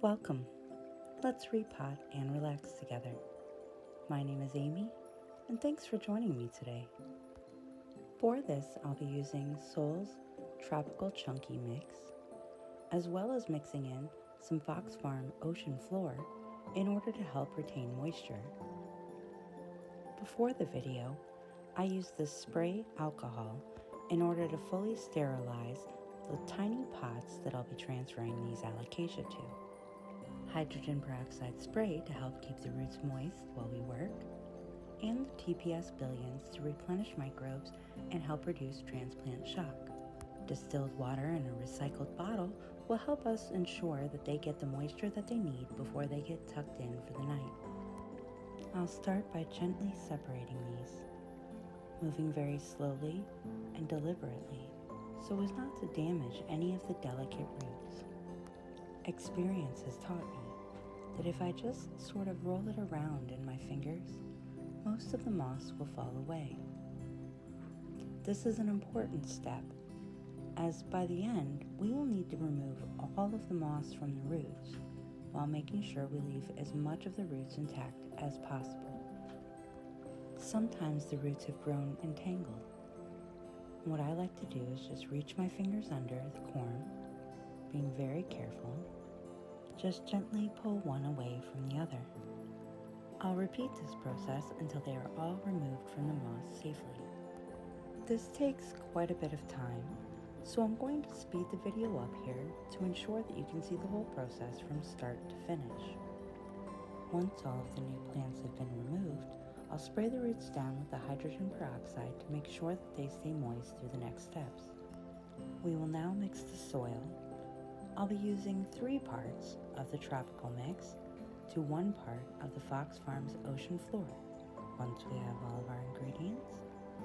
Welcome. Let's repot and relax together. My name is Amy, and thanks for joining me today. For this, I'll be using Sol's Tropical Chunky Mix, as well as mixing in some Fox Farm Ocean Floor in order to help retain moisture. Before the video, I used this spray alcohol in order to fully sterilize the tiny pots that I'll be transferring these alocasia to. Hydrogen peroxide spray to help keep the roots moist while we work, and the TPS billions to replenish microbes and help reduce transplant shock. Distilled water in a recycled bottle will help us ensure that they get the moisture that they need before they get tucked in for the night. I'll start by gently separating these, moving very slowly and deliberately so as not to damage any of the delicate roots. Experience has taught me that if I just sort of roll it around in my fingers, most of the moss will fall away. This is an important step, as by the end, we will need to remove all of the moss from the roots while making sure we leave as much of the roots intact as possible. Sometimes the roots have grown entangled. What I like to do is just reach my fingers under the corm, being very careful. Just gently pull one away from the other. I'll repeat this process until they are all removed from the moss safely. This takes quite a bit of time, so I'm going to speed the video up here to ensure that you can see the whole process from start to finish. Once all of the new plants have been removed, I'll spray the roots down with the hydrogen peroxide to make sure that they stay moist through the next steps. We will now mix the soil. I'll be using 3 parts of the tropical mix to 1 part of the Fox Farms Ocean Floor. Once we have all of our ingredients,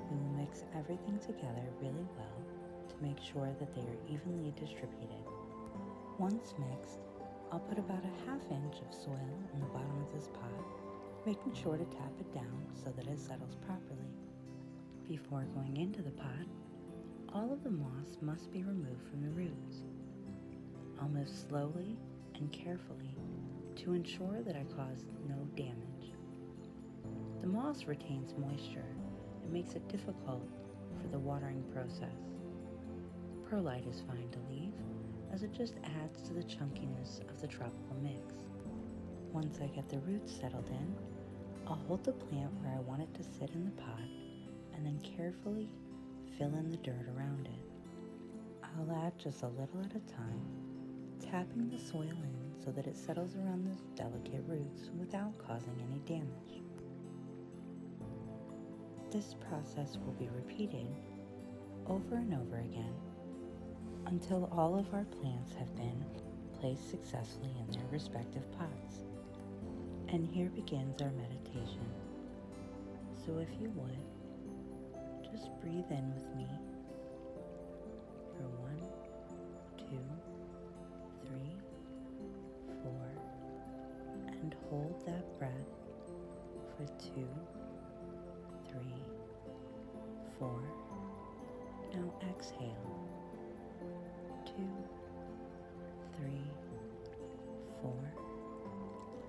we will mix everything together really well to make sure that they are evenly distributed. Once mixed, I'll put about a ½ inch of soil in the bottom of this pot, making sure to tap it down so that it settles properly. Before going into the pot, all of the moss must be removed from the roots. I'll move slowly and carefully to ensure that I cause no damage. The moss retains moisture and makes it difficult for the watering process. Perlite is fine to leave, as it just adds to the chunkiness of the tropical mix. Once I get the roots settled in, I'll hold the plant where I want it to sit in the pot and then carefully fill in the dirt around it. I'll add just a little at a time, tapping the soil in so that it settles around the delicate roots without causing any damage. This process will be repeated over and over again until all of our plants have been placed successfully in their respective pots. And here begins our meditation. So if you would, just breathe in with me for 1, 2, 3, 4, and hold that breath for 2, 3, 4. Now exhale. 2, 3, 4.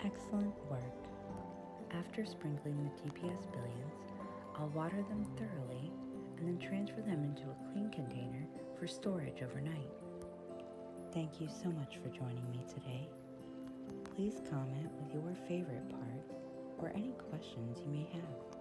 Excellent work. After sprinkling the TPS billions, I'll water them thoroughly and then transfer them into a clean container for storage overnight. Thank you so much for joining me today. Please comment with your favorite part or any questions you may have.